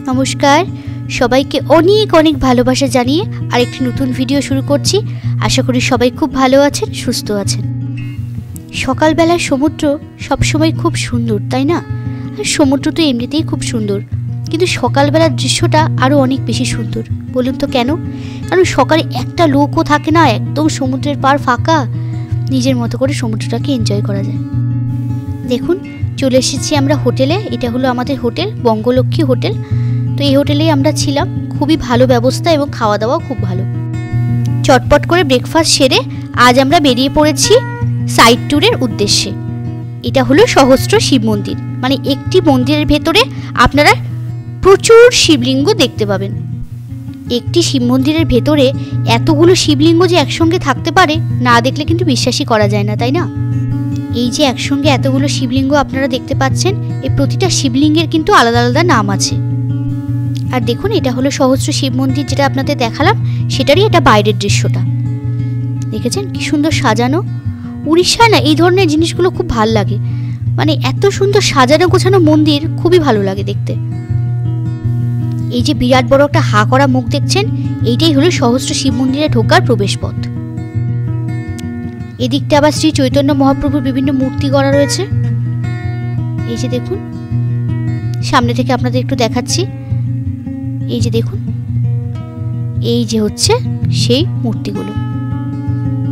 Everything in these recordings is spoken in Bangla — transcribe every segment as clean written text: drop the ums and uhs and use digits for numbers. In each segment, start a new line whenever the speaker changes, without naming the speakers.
নমস্কার, সবাইকে অনেক অনেক ভালোবাসা জানিয়ে আরেকটি নতুন ভিডিও শুরু করছি। আশা করি সবাই খুব ভালো আছেন, সুস্থ আছেন। সকালবেলার সমুদ্র সবসময় খুব সুন্দর, তাই না? আর সমুদ্র তো এমনিতেই খুব সুন্দর, কিন্তু সকালবেলার দৃশ্যটা আরও অনেক বেশি সুন্দর। বলুন তো কেন? কারণ সকালে একটা লোকও থাকে না, একদম সমুদ্রের পাড় ফাঁকা, নিজের মতো করে সমুদ্রটাকে এনজয় করা যায়। দেখুন, চলে এসেছি আমরা হোটেলে। এটা হলো আমাদের হোটেল, বঙ্গলক্ষ্মী হোটেল। তো এই হোটেলেই আমরা ছিলাম। খুবই ভালো ব্যবস্থা এবং খাওয়া দাওয়া খুব ভালো। চটপট করে ব্রেকফাস্ট সেরে আজ আমরা বেরিয়ে পড়েছি সাইড ট্যুরের উদ্দেশ্যে। এটা হলো সহস্র শিব মন্দির, মানে একটি মন্দিরের ভেতরে আপনারা প্রচুর শিবলিঙ্গ দেখতে পাবেন। একটি শিব মন্দিরের ভেতরে এতগুলো শিবলিঙ্গ যে একসঙ্গে থাকতে পারে, না দেখলে কিন্তু বিশ্বাসই করা যায় না, তাই না? এই যে একসঙ্গে এতগুলো শিবলিঙ্গ আপনারা দেখতে পাচ্ছেন, এই প্রতিটা শিবলিঙ্গের কিন্তু আলাদা আলাদা নাম আছে। আর দেখুন, এটা হলো সহস্র শিব মন্দির, যেটা আপনাদের দেখালাম, সেটারই এটা বাইরের দৃশ্যটা। দেখেছেন কি সুন্দর সাজানো? উড়িষ্যায় না এই ধরনের জিনিসগুলো খুব ভাল লাগে, মানে এত সুন্দর সাজানো গোছানো মন্দির খুবই ভালো লাগে দেখতে। এই যে বিরাট বড় একটা হা করা মুখ দেখছেন, এইটাই হলো সহস্র শিব মন্দিরে ঢোকার প্রবেশ পথ। এদিকটা আবার শ্রী চৈতন্য মহাপ্রভুর বিভিন্ন মূর্তি করা রয়েছে। এই যে দেখুন, সামনে থেকে আপনাদের একটু দেখাচ্ছি। এই যে দেখুন, এই যে হচ্ছে সেই মূর্তিগুলো।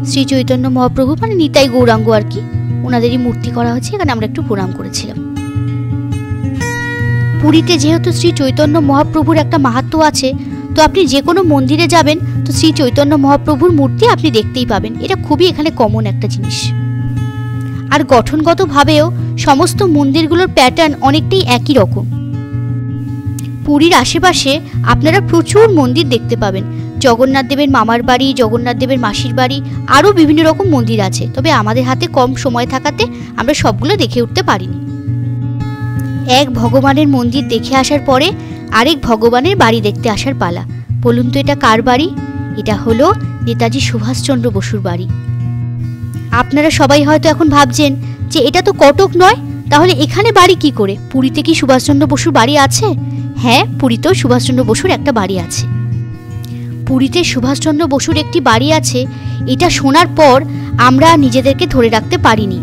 শ্রী চৈতন্য মহাপ্রভু মানে নিতাই গৌরাঙ্গ আর কি, ওনাদেরই মূর্তি করা হচ্ছে। এখানে আমরা একটু প্রণাম করেছিলাম। পুরীতে যেহেতু শ্রী চৈতন্য মহাপ্রভুর একটা মাহাত্ম্য আছে, তো আপনি যে কোনো মন্দিরে যাবেন তো শ্রী চৈতন্য মহাপ্রভুর মূর্তি আপনি দেখতেই পাবেন। এটা খুবই এখানে কমন একটা জিনিস। আর গঠনগতভাবেও সমস্ত মন্দিরগুলোর প্যাটার্ন অনেকটাই একই রকম। পুরীর আশেপাশে আপনারা প্রচুর মন্দির দেখতে পাবেন। জগন্নাথ দেবের মামার বাড়ি, জগন্নাথ দেবের মাসির বাড়ি, আরও বিভিন্ন রকম মন্দির আছে। তবে আমাদের হাতে কম সময় থাকাতে আমরা সবগুলো দেখে উঠতে পারিনি। এক ভগবানের মন্দির দেখে আসার পরে আরেক ভগবানের বাড়ি দেখতে আসার পালা। বলুন তো এটা কার বাড়ি? এটা হলো নেতাজি সুভাষচন্দ্র বসুর বাড়ি। আপনারা সবাই হয়তো এখন ভাবছেন যে এটা তো কটক নয়, তাহলে এখানে বাড়ি কি করে? পুরীতে কি সুভাষচন্দ্র বসুর বাড়ি আছে? হ্যাঁ, পুরীতেও সুভাষচন্দ্র বসুর একটা বাড়ি আছে। পুরীতে সুভাষচন্দ্র বসুর একটি বাড়ি আছে, এটা শোনার পর আমরা নিজেদেরকে ধরে রাখতে পারিনি।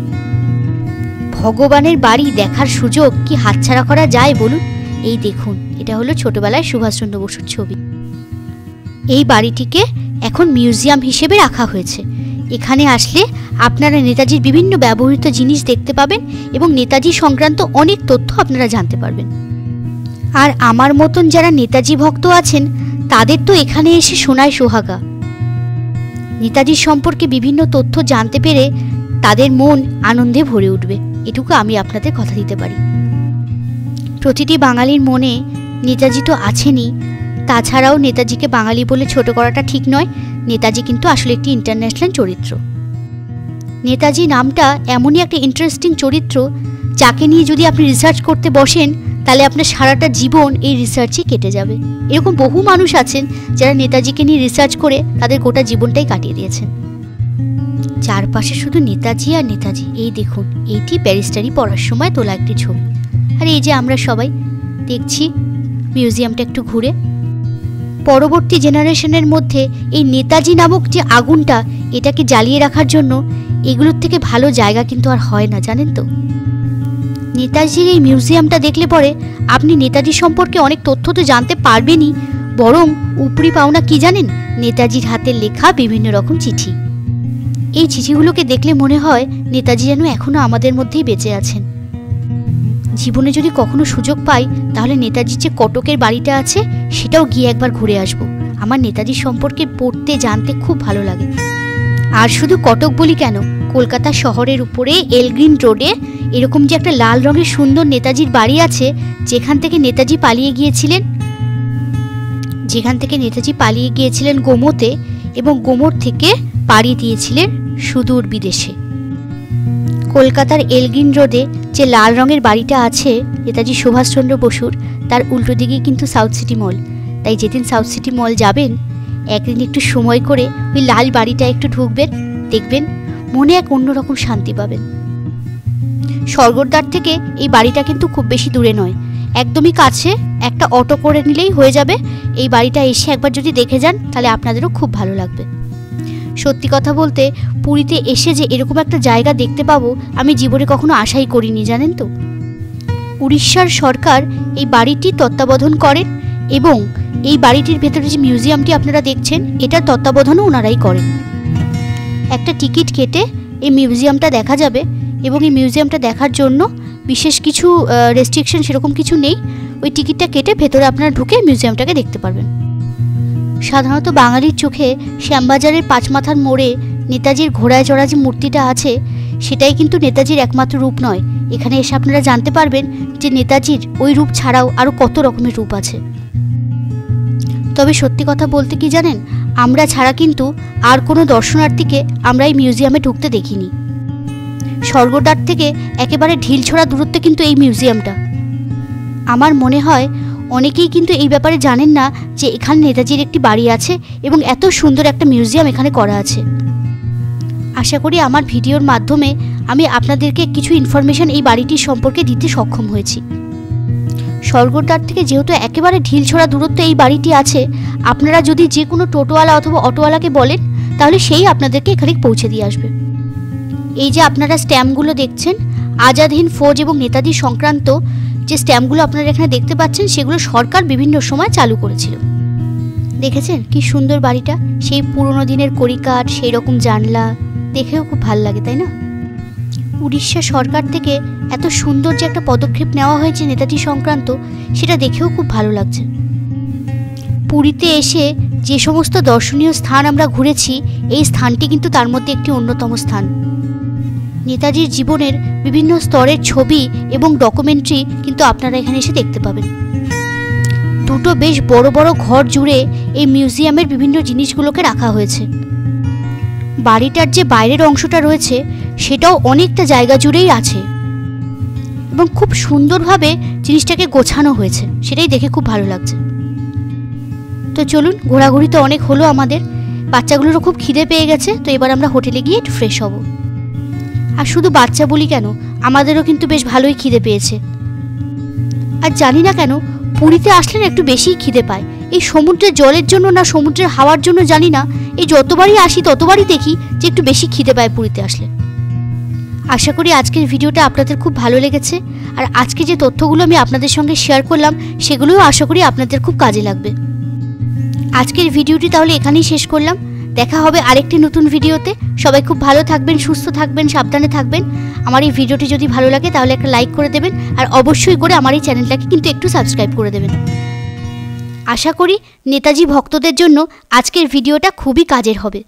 ভগবানের বাড়ি দেখার সুযোগ কি হাতছাড়া করা যায় বলুন? এই দেখুন, এটা হলো ছোটবেলায় সুভাষচন্দ্র বসুর ছবি। এই বাড়িটিকে এখন মিউজিয়াম হিসেবে রাখা হয়েছে। এখানে আসলে আপনারা নেতাজির বিভিন্ন ব্যবহৃত জিনিস দেখতে পাবেন এবং নেতাজি সংক্রান্ত অনেক তথ্য আপনারা জানতে পারবেন। আর আমার মতন যারা নেতাজি ভক্ত আছেন, তাদের তো এখানে এসে সোনায় সোহাগা। নেতাজির সম্পর্কে বিভিন্ন তথ্য জানতে পেরে তাদের মন আনন্দে ভরে উঠবে, এটুকু আমি আপনাদের কথা দিতে পারি। প্রতিটি বাঙালির মনে নেতাজি তো আছেনই, তাছাড়াও নেতাজিকে বাঙালি বলে ছোট করাটা ঠিক নয়। নেতাজি কিন্তু আসলে একটি ইন্টারন্যাশনাল চরিত্র। নেতাজি নামটা এমনই একটা ইন্টারেস্টিং চরিত্র, যাকে নিয়ে যদি আপনি রিসার্চ করতে বসেন তাহলে আপনার সারাটা জীবন এই রিসার্চই কেটে যাবে। এরকম বহু মানুষ আছেন যারা নেতাজিকে নিয়ে রিসার্চ করে তাদের গোটা জীবনটাই কাটিয়ে দিয়েছেন। চারপাশে শুধু নেতাজি আর নেতাজি। এই দেখুন, এইটি ব্যারিস্টারি পড়ার সময় তোলা একটি ছবি। আর এই যে আমরা সবাই দেখছি মিউজিয়ামটা একটু ঘুরে। পরবর্তী জেনারেশনের মধ্যে এই নেতাজি নামক যে আগুনটা, এটাকে জ্বালিয়ে রাখার জন্য এগুলোর থেকে ভালো জায়গা কিন্তু আর হয় না, জানেন তো? নেতাজির এই মিউজিয়ামটা দেখলে পরে আপনি নেতাজি সম্পর্কে অনেক তথ্য তো জানতে পারবেনই, বরং উপরি পাওনা কি জানেন? নেতাজির হাতে লেখা বিভিন্ন রকম চিঠি। এই চিঠিগুলোকে দেখলে মনে হয় নেতাজি যেন এখনো আমাদের মধ্যেই বেঁচে আছেন। জীবনে যদি কখনো সুযোগ পাই, তাহলে নেতাজির যে কটকের বাড়িটা আছে সেটাও গিয়ে একবার ঘুরে আসব। আমার নেতাজি সম্পর্কে পড়তে জানতে খুব ভালো লাগে। আর শুধু কটক বলি কেন, কলকাতা শহরের উপরে এলগ্রিন রোডে এরকম যে একটা লাল রঙের সুন্দর নেতাজির বাড়ি আছে, যেখান থেকে নেতাজি পালিয়ে গিয়েছিলেন গোমোতে, এবং গোমোর থেকে পাড়ি দিয়েছিলেন সুদূর বিদেশে। কলকাতার এলগ্রিন রোডে যে লাল রঙের বাড়িটা আছে নেতাজি সুভাষচন্দ্র বসুর, তার উল্টো দিকেই কিন্তু সাউথ সিটি মল। তাই যেদিন সাউথ সিটি মল যাবেন, একদিন একটু সময় করে ওই লাল বাড়িটা একটু ঢুকবেন, দেখবেন মনে এক অন্যরকম শান্তি পাবেন। স্বর্গদ্বার থেকে এই বাড়িটা কিন্তু খুব বেশি দূরে নয়, একদমই কাছে, একটা অটো করে নিলেই হয়ে যাবে। এই বাড়িটা এসে একবার যদি দেখে যান তাহলে আপনাদেরও খুব ভালো লাগবে। সত্যি কথা বলতে পুরীতে এসে যে এরকম একটা জায়গা দেখতে পাবো আমি জীবনে কখনো আশাই করিনি, জানেন তো। উড়িষ্যার সরকার এই বাড়িটি তত্ত্বাবধান করেন এবং এই বাড়িটির ভেতরে যে মিউজিয়ামটি আপনারা দেখছেন এটার তত্ত্বাবধানও ওনারাই করেন। একটা টিকিট কেটে এই মিউজিয়ামটা দেখা যাবে এবং এই মিউজিয়ামটা দেখার জন্য বিশেষ কিছু রেস্ট্রিকশন সেরকম কিছু নেই। ওই টিকিটটা কেটে ভেতরে আপনারা ঢুকে মিউজিয়ামটাকে দেখতে পারবেন। সাধারণত বাঙালির চোখে শ্যামবাজারের পাঁচমাথার মোড়ে নেতাজির ঘোড়ায় চড়া যে মূর্তিটা আছে সেটাই কিন্তু নেতাজির একমাত্র রূপ নয়। এখানে এসে আপনারা জানতে পারবেন যে নেতাজির ওই রূপ ছাড়াও আরও কত রকমের রূপ আছে। তবে সত্যি কথা বলতে কি জানেন, আমরা ছাড়া কিন্তু আর কোনো দর্শনার্থীকে আমরা এই মিউজিয়ামে ঢুকতে দেখিনি। স্বর্গদ্বার থেকে একেবারে ঢিলছোড়া দূরত্বে কিন্তু এই মিউজিয়ামটা। আমার মনে হয় অনেকেই কিন্তু এই ব্যাপারে জানেন না যে এখানে নেতাজির একটি বাড়ি আছে এবং এত সুন্দর একটা মিউজিয়াম এখানে করা আছে। আশা করি আমার ভিডিওর মাধ্যমে আমি আপনাদেরকে কিছু ইনফরমেশন এই বাড়িটির সম্পর্কে দিতে সক্ষম হয়েছি। স্বর্গদ্বার থেকে যেহেতু একেবারে ঢিলছোড়া দূরত্বে এই বাড়িটি আছে, আপনারা যদি যে কোনো টোটোওয়ালা অথবা অটোওয়ালাকে বলেন তাহলে সেই আপনাদেরকে এখানে পৌঁছে দিয়ে আসবে। এই যে আপনারা স্ট্যাম্পগুলো দেখছেন, আজাদ হিন্দ ফৌজ এবং নেতাজি সংক্রান্ত যে স্ট্যাম্পগুলো আপনারা এখানে দেখতে পাচ্ছেন সেগুলো সরকার বিভিন্ন সময় চালু করেছিল। দেখেছেন কি সুন্দর বাড়িটা, সেই পুরনো দিনের কড়িকাঠ, সেই রকম জানলা, দেখেও খুব ভালো লাগে, তাই না? উড়িষ্যা সরকার থেকে এত সুন্দর যে একটা পদক্ষেপ নেওয়া হয়েছে নেতাজি সংক্রান্ত, সেটা দেখেও খুব ভালো লাগছে। পুরীতে এসে যে সমস্ত দর্শনীয় স্থান আমরা ঘুরেছি এই স্থানটি কিন্তু তার মধ্যে একটি অন্যতম স্থান। নেতাজির জীবনের বিভিন্ন স্তরের ছবি এবং ডকুমেন্টারি কিন্তু আপনারা এখানে এসে দেখতে পাবেন। দুটো বেশ বড় বড় ঘর জুড়ে এই মিউজিয়ামের বিভিন্ন জিনিসগুলোকে রাখা হয়েছে। বাড়িটার যে বাইরের অংশটা রয়েছে সেটাও অনেকটা জায়গা জুড়েই আছে এবং খুব সুন্দরভাবে জিনিসটাকে গোছানো হয়েছে, সেটাই দেখে খুব ভালো লাগছে। তো চলুন, ঘোরাঘুরি তো অনেক হলো আমাদের, বাচ্চাগুলোরও খুব খিদে পেয়ে গেছে, তো এবার আমরা হোটেলে গিয়ে একটু ফ্রেশ হব। আর শুধু বাচ্চা বলি কেন, আমাদেরও কিন্তু বেশ ভালোই খিদে পেয়েছে। আর জানি না কেন পুরীতে আসলে না একটু বেশিই খিদে পায়। এই সমুদ্রের জলের জন্য না সমুদ্রের হাওয়ার জন্য জানি না, এই যতবারই আসি ততবারই দেখি যে একটু বেশি খিদে পায় পুরীতে আসলে। আশা করি আজকের ভিডিওটা আপনাদের খুব ভালো লেগেছে, আর আজকে যে তথ্যগুলো আমি আপনাদের সঙ্গে শেয়ার করলাম সেগুলোও আশা করি আপনাদের খুব কাজে লাগবে। আজকের ভিডিওটি তাহলে এখানেই শেষ করলাম। দেখা হবে আরেকটি নতুন ভিডিওতে। সবাই খুব ভালো থাকবেন, সুস্থ থাকবেন, সাবধানে থাকবেন। আমার এই ভিডিওটি যদি ভালো লাগে তাহলে একটা লাইক করে দেবেন, আর অবশ্যই করে আমার এই চ্যানেলটাকে কিন্তু একটু সাবস্ক্রাইব করে দেবেন। আশা করি নেতাজি ভক্তদের জন্য আজকের ভিডিওটা খুবই কাজের হবে।